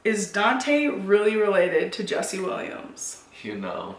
Is Dante really related to Jesse Williams? You know.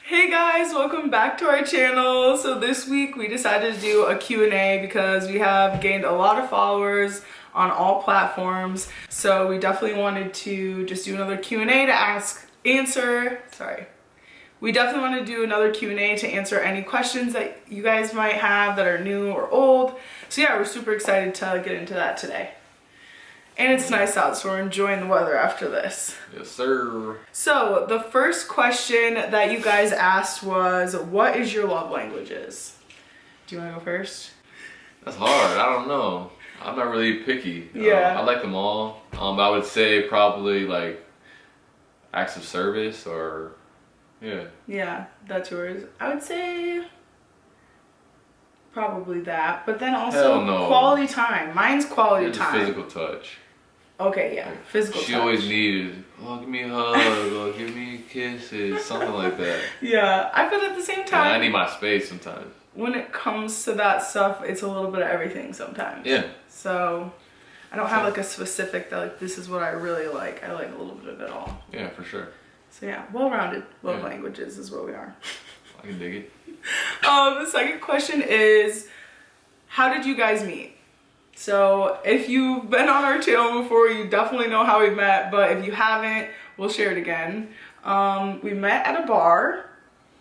Hey guys, welcome back to our channel. So this week we decided to do a Q&A because we have gained a lot of followers on all platforms. So we definitely wanted to just do another Q&A to We definitely want to do another Q&A to answer any questions that you guys might have that are new or old. So yeah, we're super excited to get into that today. And it's nice out, so we're enjoying the weather after this. Yes, sir. So the first question that you guys asked was, what is your love languages? Do you want to go first? That's hard. I don't know. I'm not really picky. Yeah. I like them all. But I would say probably like acts of service or, yeah. Yeah, that's yours. I would say probably that. But then also Hell no. quality time. Mine's quality Just time. physical touch. Okay, yeah. Physical touch. She always needed, oh, give me a hug, or give me kisses, something like that. Yeah, I feel at the same time. And I need my space sometimes. When it comes to that stuff, it's a little bit of everything sometimes. Yeah. So I don't have like a specific that like this is what I really like. I like a little bit of it all. Yeah, for sure. So yeah, well-rounded love languages is what we are. I can dig it. The second question is, how did you guys meet? So if you've been on our channel before, you definitely know how we met, but if you haven't, we'll share it again. We met at a bar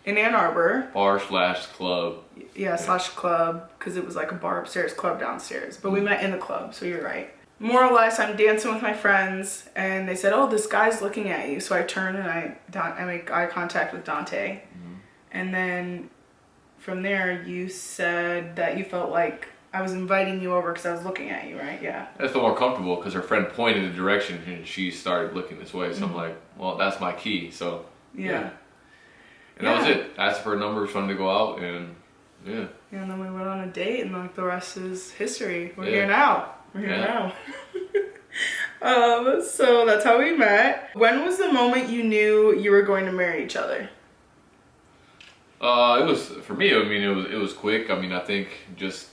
in Ann Arbor. Bar/club. Yeah, slash club, because it was like a bar upstairs, club downstairs. But we met in the club, so you're right. More or less, I'm dancing with my friends, and they said, oh, this guy's looking at you. So I turn and I make eye contact with Dante. Mm-hmm. And then from there, you said that you felt like I was inviting you over because I was looking at you, right? Yeah. I felt more comfortable because her friend pointed the direction and she started looking this way. So I'm like, well, that's my key. So yeah. And that was it. I asked for a number, she wanted to go out, and yeah. And then we went on a date, and like the rest is history. We're here now. We're here now. So that's how we met. When was the moment you knew you were going to marry each other? It was, for me, I mean, it was quick. I mean, I think just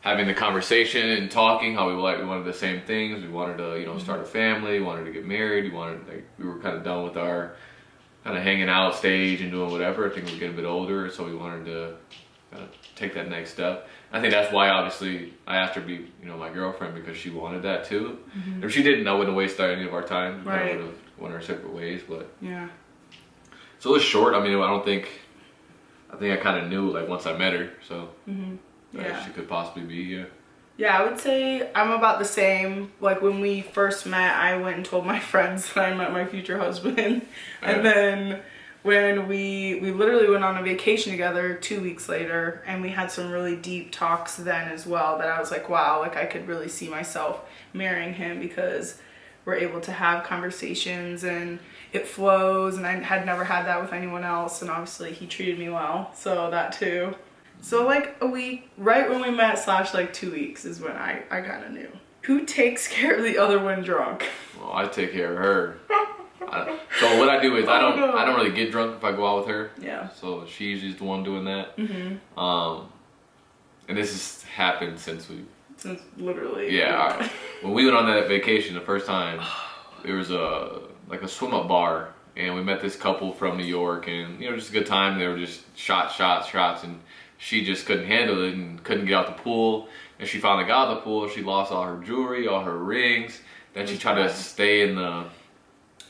having the conversation and talking how we wanted the same things. We wanted to, start a family, wanted to get married. We were kind of done with our kind of hanging out stage and doing whatever. I think we were getting a bit older, so we wanted to kind of take that next step. I think that's why, obviously, I asked her to be, my girlfriend, because she wanted that too. Mm-hmm. If she didn't, I wouldn't have wasted any of our time. Right. I would have went our separate ways, but yeah. So it was short. I mean, I think I kind of knew like once I met her, so yeah, she could possibly be, yeah. Yeah, I would say I'm about the same. Like when we first met, I went and told my friends that I met my future husband, and then when we literally went on a vacation together 2 weeks later, and we had some really deep talks then as well, that I was like, wow, like I could really see myself marrying him because we're able to have conversations and it flows, and I had never had that with anyone else, and obviously he treated me well, so that too. So like a week, right when we met, / like 2 weeks is when I kind of knew. Who takes care of the other when drunk? Well, I take care of her. So what I do is I don't really get drunk if I go out with her. Yeah. So she's usually the one doing that. Mm-hmm. And this has happened since literally. Yeah. When we went on that vacation the first time, there was a swim up bar, and we met this couple from New York, and just a good time. They were just shots, and she just couldn't handle it and couldn't get out the pool. And she finally got out of the pool. She lost all her jewelry, all her rings. Then she tried to stay on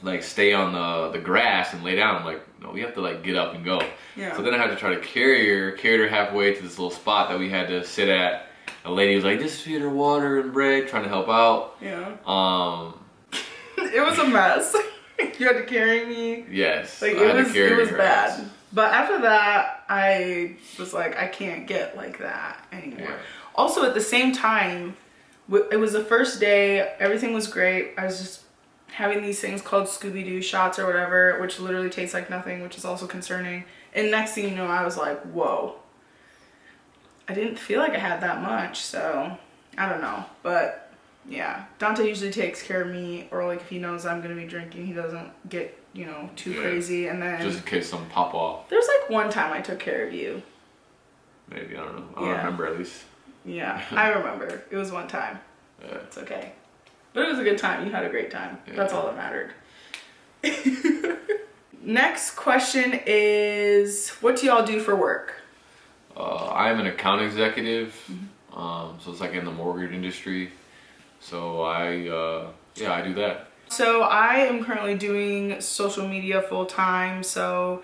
the grass and lay down. I'm like, no, we have to like get up and go. Yeah. So then I had to try to carried her halfway to this little spot that we had to sit at. A lady was like, just feed her water and bread, trying to help out. Yeah. It was a mess. You had to carry me. Yes. Like it was bad. But after that, I was like, I can't get like that anymore. Yeah. Also, at the same time, it was the first day. Everything was great. I was just having these things called Scooby-Doo shots or whatever, which literally tastes like nothing, which is also concerning. And next thing you know, I was like, whoa. I didn't feel like I had that much, so I don't know, but yeah, Dante usually takes care of me, or like if he knows I'm gonna be drinking, he doesn't get, you know, too crazy. And then just in case something pop off. There's like one time I took care of you. Maybe, I don't know. I don't remember at least. Yeah, I remember. It was one time. Yeah. It's okay. But it was a good time. You had a great time. Yeah. That's all that mattered. Next question is, what do y'all do for work? I'm an account executive. So it's like in the mortgage industry. So I do that. So I am currently doing social media full time. So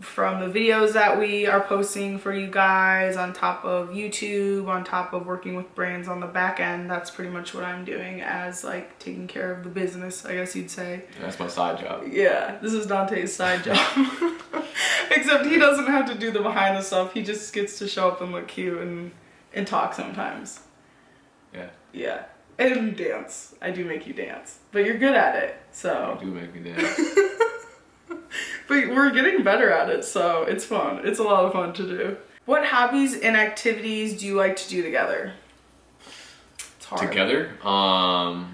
from the videos that we are posting for you guys, on top of YouTube, on top of working with brands on the back end, that's pretty much what I'm doing as like taking care of the business, I guess you'd say. Yeah, that's my side job. Yeah, this is Dante's side job. Except he doesn't have to do the behind the stuff. He just gets to show up and look cute and talk sometimes. Yeah. Yeah. And dance. I do make you dance. But you're good at it, so. You do make me dance. But we're getting better at it, so it's fun. It's a lot of fun to do. What hobbies and activities do you like to do together? It's hard. Together?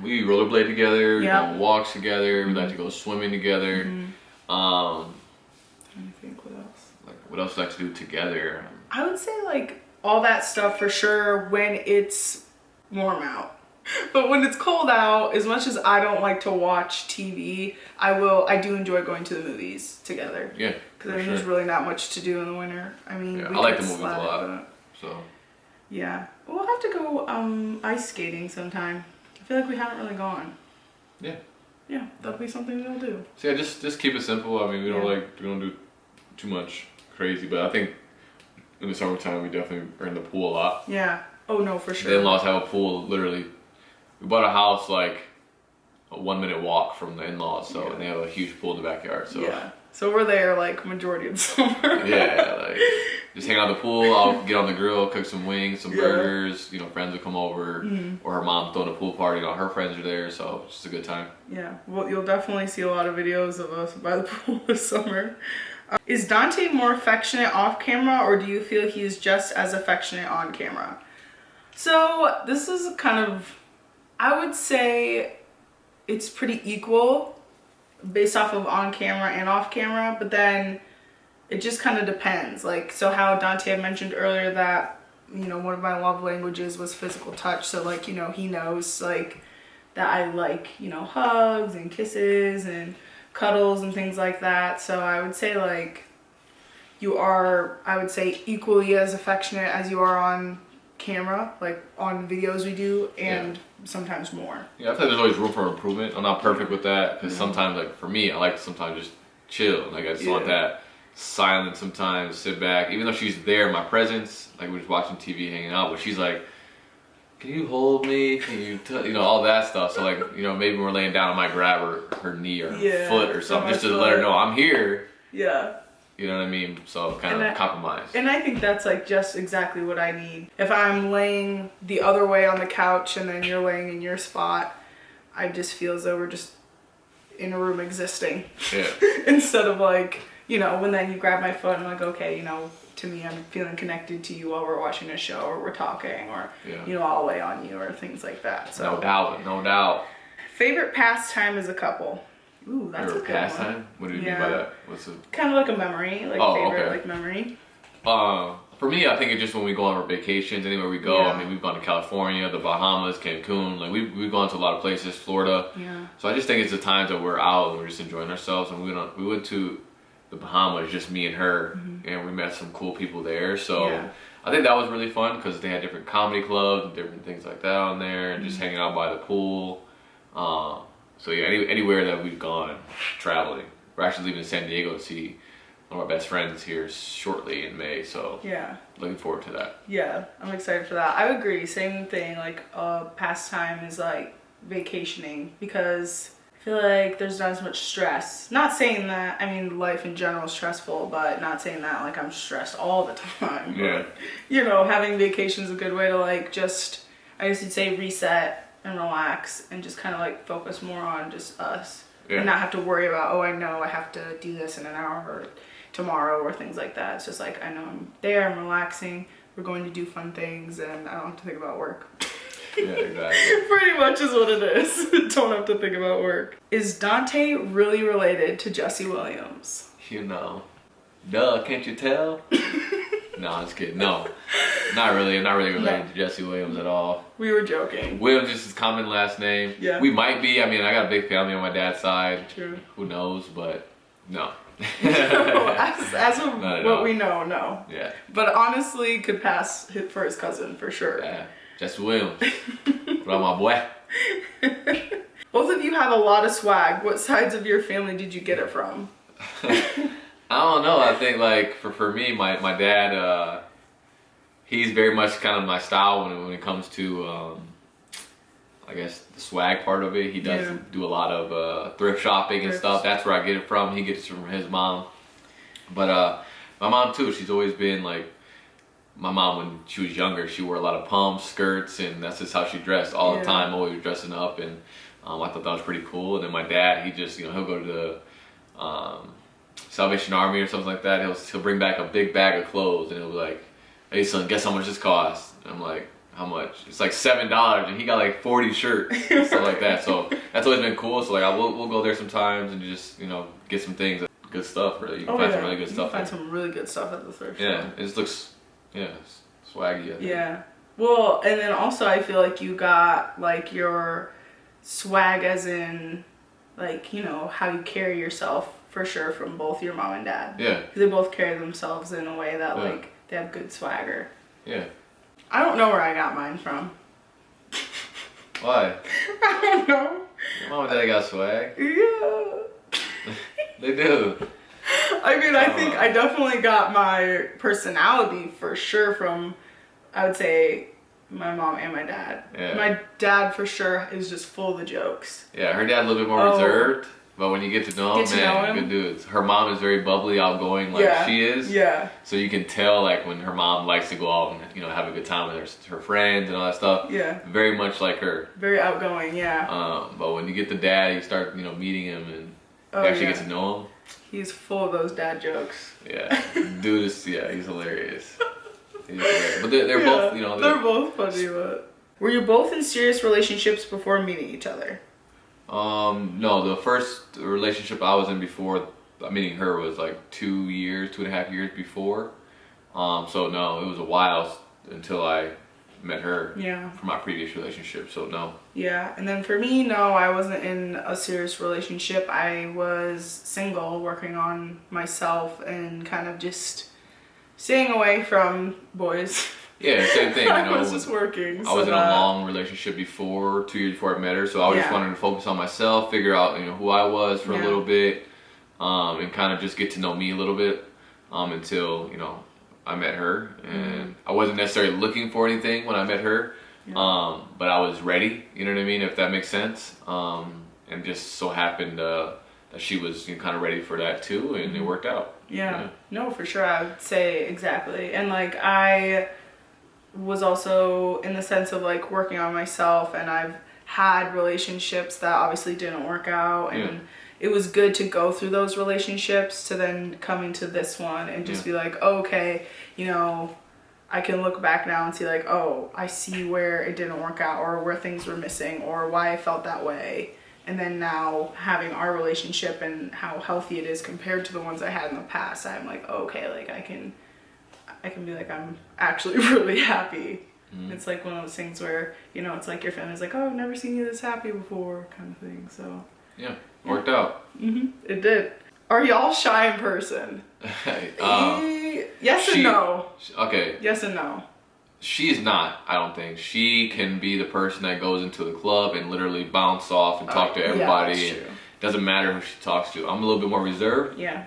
We rollerblade together, we go on walks together, we like to go swimming together. I think what else? Like what else do I like to do together? I would say like all that stuff for sure when it's warm out. But when it's cold out, as much as I don't like to watch TV, I do enjoy going to the movies together. Yeah. Because there's really not much to do in the winter. I mean, I like the movies a lot. So. Yeah. We'll have to go ice skating sometime. I feel like we haven't really gone. Yeah. Yeah, that'll be something we'll do. So yeah, just keep it simple. I mean, we don't do too much crazy, but I think in the summertime we definitely are in the pool a lot. Yeah. Oh no, for sure. The in-laws have a pool literally. We bought a house like a 1-minute walk from the in-laws, so and they have a huge pool in the backyard. So yeah, so we're there like majority of the summer. Yeah, like just hang out at the pool. I'll get on the grill, cook some wings, some burgers. You know, friends will come over, or her mom's throwing a pool party. You know, her friends are there, so it's just a good time. Yeah, well, you'll definitely see a lot of videos of us by the pool this summer. Is Dante more affectionate off camera, or do you feel he's just as affectionate on camera? So this is kind of, I would say it's pretty equal based off of on camera and off camera, but then it just kind of depends. Like, so how Dante had mentioned earlier that, you know, one of my love languages was physical touch. So like, you know, he knows like that I like, you know, hugs and kisses and cuddles and things like that. So I would say like you are, I would say, equally as affectionate as you are on camera, like on videos we do, and sometimes more. Yeah, I think there's always room for improvement. I'm not perfect with that because sometimes, like for me, I like to sometimes just chill. Like I just want that silence sometimes, sit back. Even though she's there in my presence, like we're just watching TV, hanging out, but she's like, "Can you hold me? Can you, you know, all that stuff." So like, you know, maybe when we're laying down, I might grab her knee or her foot or something just to let her know I'm here. Yeah. You know what I mean? So kind of compromise. And I think that's like just exactly what I need. If I'm laying the other way on the couch and then you're laying in your spot, I just feel as though we're just in a room existing. Yeah. Instead of like, you know, when then you grab my foot and I'm like, okay, you know, to me I'm feeling connected to you while we're watching a show or we're talking or, you know, I'll lay on you or things like that. So no doubt, no doubt. Favorite pastime as a couple? Ooh, that's a good pastime? one. What do you mean by that? What's it? Kind of like a memory, like favorite, like memory. For me, I think it's just when we go on our vacations, anywhere we go. I mean, we've gone to California, the Bahamas, Cancun. Like we've gone to a lot of places, Florida. Yeah. So I just think it's the times that we're out and we're just enjoying ourselves. And we went to the Bahamas, just me and her, and we met some cool people there. So I think that was really fun because they had different comedy clubs and different things like that on there, and just hanging out by the pool. So yeah, anywhere that we've gone traveling. We're actually leaving San Diego to see one of our best friends here shortly in May. So looking forward to that. Yeah, I'm excited for that. I agree. Same thing. Like pastime is like vacationing because I feel like there's not as much stress. Not saying that, I mean, life in general is stressful, but not saying that like I'm stressed all the time. Yeah. But, you know, having vacation is a good way to like just, I guess you'd say, reset and relax and just kind of like focus more on just us and not have to worry about, oh, I know I have to do this in an hour or tomorrow or things like that. It's just like, I know I'm there, I'm relaxing, we're going to do fun things, and I don't have to think about work. Yeah, exactly. Pretty much is what it is. Don't have to think about work. Is Dante really related to Jesse Williams? You know. Duh, can't you tell? No, I'm just kidding. No, not really. I'm not really related to Jesse Williams at all. We were joking. Williams is his common last name. Yeah. We might be. I mean, I got a big family on my dad's side. True. Who knows? But no. No, as of Not at what all. we know, no. Yeah. But honestly, could pass for his cousin for sure. Yeah. Jesse Williams. What up, my boy? Both of you have a lot of swag. What sides of your family did you get it from? I don't know. I think like for me, my dad, he's very much kind of my style when it comes to I guess the swag part of it. He does do a lot of thrift shopping and stuff. That's where I get it from. He gets it from his mom. But my mom too, she's always been like, my mom when she was younger, she wore a lot of pumps, skirts, and that's just how she dressed all the time, always dressing up. And I thought that was pretty cool. And then my dad, he just, he'll go to the Salvation Army or something like that. He'll bring back a big bag of clothes and he'll be like, hey son, guess how much this costs? And I'm like, how much? It's like $7, and he got like 40 shirts and stuff like that. So that's always been cool. So like we'll go there sometimes and just get some things, good stuff. Really, you can find some really good stuff. You can find some really good stuff at the thrift store. Yeah, it just looks swaggy. I think. Yeah. Well, and then also I feel like you got like your swag as in like how you carry yourself for sure from both your mom and dad. Yeah. Because they both carry themselves in a way that like they have good swagger. Yeah. I don't know where I got mine from. Why? I don't know. Your mom and dad got swag. Yeah. They do. I mean, I think I definitely got my personality for sure from, I would say, my mom and my dad. Yeah. My dad for sure is just full of the jokes. Yeah, her dad's a little bit more reserved, but when you get to know him, good dudes. Her mom is very bubbly, outgoing, like she is. Yeah. So you can tell, like, when her mom likes to go out and have a good time with her friends and all that stuff. Yeah. Very much like her. Very outgoing, yeah. But when you get the dad, you start meeting him and you actually get to know him. He's full of those dad jokes. Yeah, dude is he's hilarious. He's hilarious. But they're both they're both funny. But were you both in serious relationships before meeting each other? No, the first relationship I was in before meeting her was like 2.5 years before. So no, it was a while until I met her. Yeah. From my previous relationship, so no. Yeah, and then for me, no, I wasn't in a serious relationship. I was single, working on myself and kind of just staying away from boys. Yeah, same thing. I was just working. I was in a long relationship before, 2 years before I met her, so I just wanted to focus on myself, figure out who I was for a little bit, and kind of just get to know me a little bit, until I met her. And I wasn't necessarily looking for anything when I met her, but I was ready. You know what I mean? If that makes sense. And just so happened that she was kind of ready for that too, and it worked out. Yeah. No, for sure. I would say exactly. And like I was also in the sense of like working on myself, and I've had relationships that obviously didn't work out, and it was good to go through those relationships to then come into this one and just be like, oh, okay, I can look back now and see like, oh, I see where it didn't work out or where things were missing or why I felt that way. And then now having our relationship and how healthy it is compared to the ones I had in the past, I'm like, oh, okay, like I can be like, I'm actually really happy. It's like one of those things where, it's like your family's like, oh, I've never seen you this happy before kind of thing. So yeah, worked out. It did. Are y'all shy in person? Yes and no. Okay. Yes and no. She's not, I don't think. She can be the person that goes into the club and literally bounce off and talk to everybody. Yeah, and it doesn't matter who she talks to. I'm a little bit more reserved. Yeah.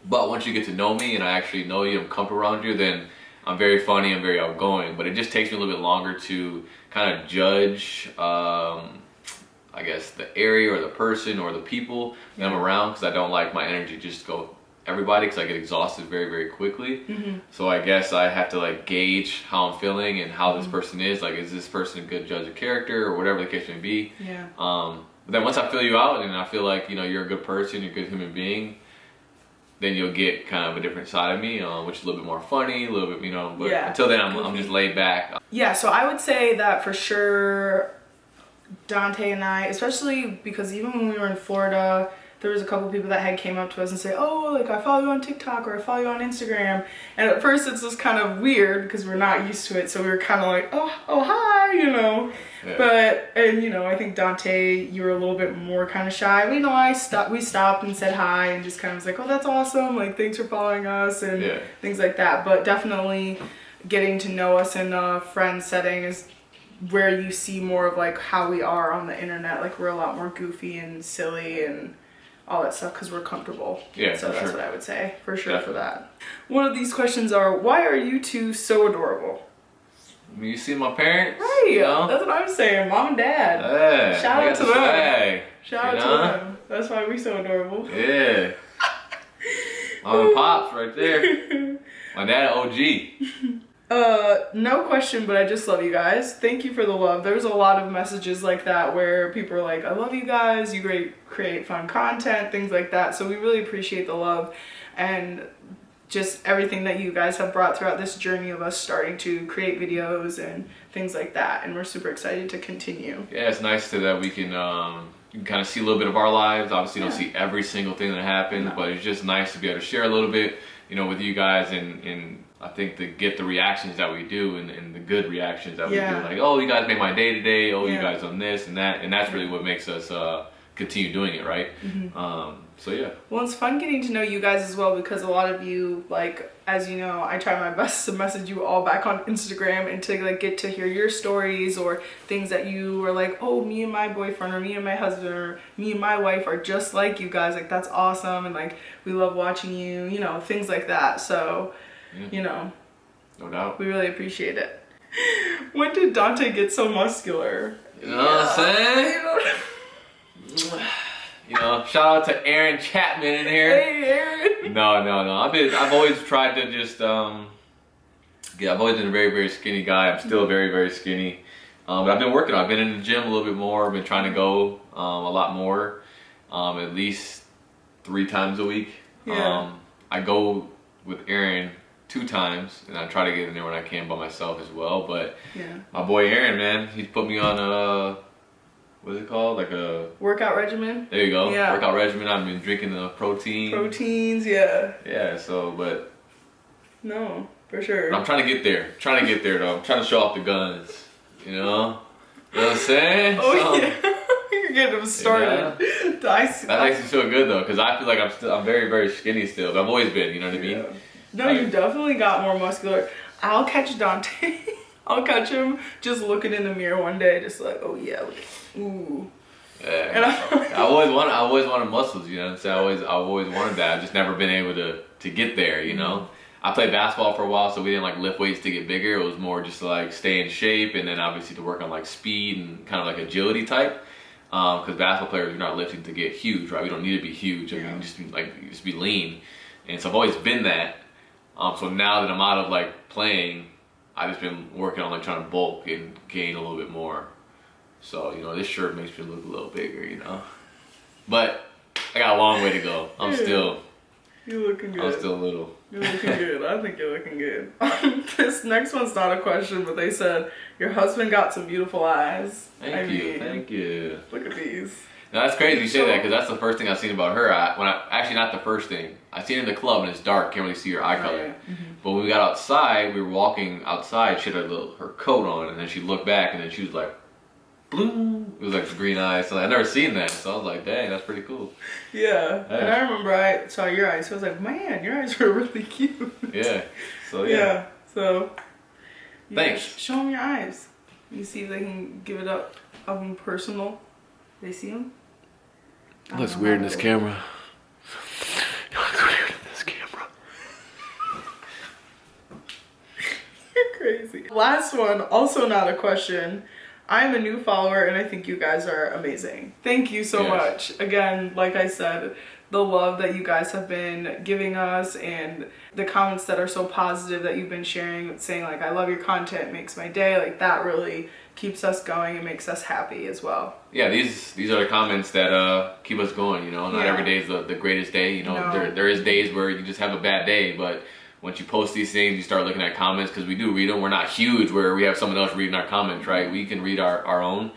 But once you get to know me and I actually know you, I'm comfortable around you, then I'm very funny, I'm very outgoing. But it just takes me a little bit longer to kind of judge, I guess, the area or the person or the people that I'm around, because I don't like my energy just go everybody, because I get exhausted very, very quickly. So I guess I have to like gauge how I'm feeling and how this person is. Like, is this person a good judge of character or whatever the case may be? Yeah. But then once I feel you out and I feel like you're a good person, you're a good human being, then you'll get kind of a different side of me, which is a little bit more funny, a little bit, but Yeah. until then I'm just laid back. Yeah, so I would say that for sure Dante and I, especially because even when we were in Florida, there was a couple people that had came up to us and say, oh, like I follow you on TikTok or I follow you on Instagram. And at first it's just kind of weird because we're not used to it. So we were kind of like, oh hi, Yeah. But, and I think Dante, you were a little bit more kind of shy. We stopped and said hi and just kind of was like, oh, that's awesome. Like, thanks for following us and things like that. But definitely getting to know us in a friend setting is where you see more of like how we are on the internet. Like, we're a lot more goofy and silly and all that stuff because we're comfortable. Yeah, so that's what I would say for sure. Definitely. For that. One of these questions are, why are you two so adorable? I mean, you see my parents? Right, that's what I'm saying. Mom and Dad. Yeah, Shout out to them. Swag, Shout out to them. That's why we're so adorable. Yeah. Mom and Pops right there. My dad OG. No question, but I just love you guys. Thank you for the love. There's a lot of messages like that where people are like, I love you guys, you create fun content, things like that. So we really appreciate the love and just everything that you guys have brought throughout this journey of us starting to create videos and things like that. And we're super excited to continue. Yeah, it's nice that we can kind of see a little bit of our lives. Obviously, you don't see every single thing that happens, but it's just nice to be able to share a little bit, with you guys and I think to get the reactions that we do and the good reactions that we do. Like, oh, you guys made my day today. Oh, you guys on this and that. And that's really what makes us continue doing it, right? So, yeah. Well, it's fun getting to know you guys as well because a lot of you, like, as you know, I try my best to message you all back on Instagram and to, like, get to hear your stories or things that you are like, oh, me and my boyfriend or me and my husband or me and my wife are just like you guys. Like, that's awesome. And, like, we love watching you, things like that. So, no doubt. We really appreciate it. When did Dante get so muscular? You know what I'm saying? Shout out to Aaron Chapman in here. Hey, Aaron. No. I've always tried to just I've always been a very, very skinny guy. I'm still very, very skinny. But I've been working on it. I've been in the gym a little bit more. I've been trying to go a lot more. At least 3 times a week. Yeah. I go with Aaron 2 times, and I try to get in there when I can by myself as well. But my boy Aaron, man, he's put me on a, what is it called? Like a workout regimen. There you go. Yeah. Workout regimen. I've been drinking the proteins. Yeah. So, but no, for sure. But I'm trying to get there. Though. I'm trying to show off the guns. You know what I'm saying? Oh yeah. You're getting them started. That makes me feel good though, because I feel like I'm very, very skinny still. But I've always been. You know what I mean? No, you definitely got more muscular. I'll catch Dante. I'll catch him just looking in the mirror one day, just like, oh yeah, ooh. Yeah. And I always wanted muscles. You know what I'm saying? I've always wanted that. I've just never been able to get there. You know. I played basketball for a while, so we didn't like lift weights to get bigger. It was more just to like stay in shape, and then obviously to work on like speed and kind of like agility type. Because basketball players, you're not lifting to get huge, right? We don't need to be huge. I mean, just be lean. And so I've always been that. So now that I'm out of like playing, I've just been working on like trying to bulk and gain a little bit more. So this shirt makes me look a little bigger, But I got a long way to go. You're looking good. I'm still little. You're looking good. I think you're looking good. This next one's not a question, but they said your husband got some beautiful eyes. Thank you. Look at these. Now that's crazy you say that because that's the first thing I've seen about her. Actually, not the first thing. I seen her in the club and it's dark, can't really see her eye color. Yeah. But when we got outside, we were walking outside. She had her coat on, and then she looked back, and then she was like, bloom. It was like the green eyes. So I'd never seen that, so I was like, dang, that's pretty cool. Yeah. And I remember I saw your eyes, so I was like, man, your eyes are really cute. Yeah. So yeah. So. Thanks. Show them your eyes. You see if they can give it up personal. They see them. It looks weird in this camera. It looks weird in this camera. You're crazy. Last one, also not a question. I'm a new follower and I think you guys are amazing. Thank you so much. Again, like I said, the love that you guys have been giving us and the comments that are so positive that you've been sharing, saying like, I love your content, makes my day. Like that really keeps us going and makes us happy as well. Yeah, these are the comments that keep us going, you know. Not every day is the greatest day, you know. No. There is days where you just have a bad day, but once you post these things, you start looking at comments, because we do read them. We're not huge where we have someone else reading our comments, right? We can read our own.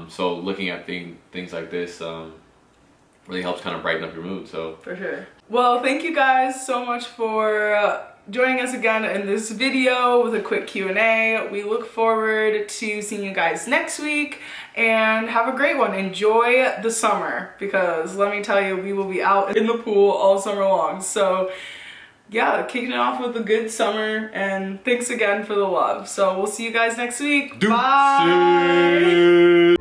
So looking at things like this really helps kind of brighten up your mood. So for sure. Well, thank you guys so much for joining us again in this video with a quick Q&A. We look forward to seeing you guys next week, and have a great one. Enjoy the summer, because let me tell you, we will be out in the pool all summer long. So yeah, kicking it off with a good summer, and thanks again for the love. So we'll see you guys next week. Bye.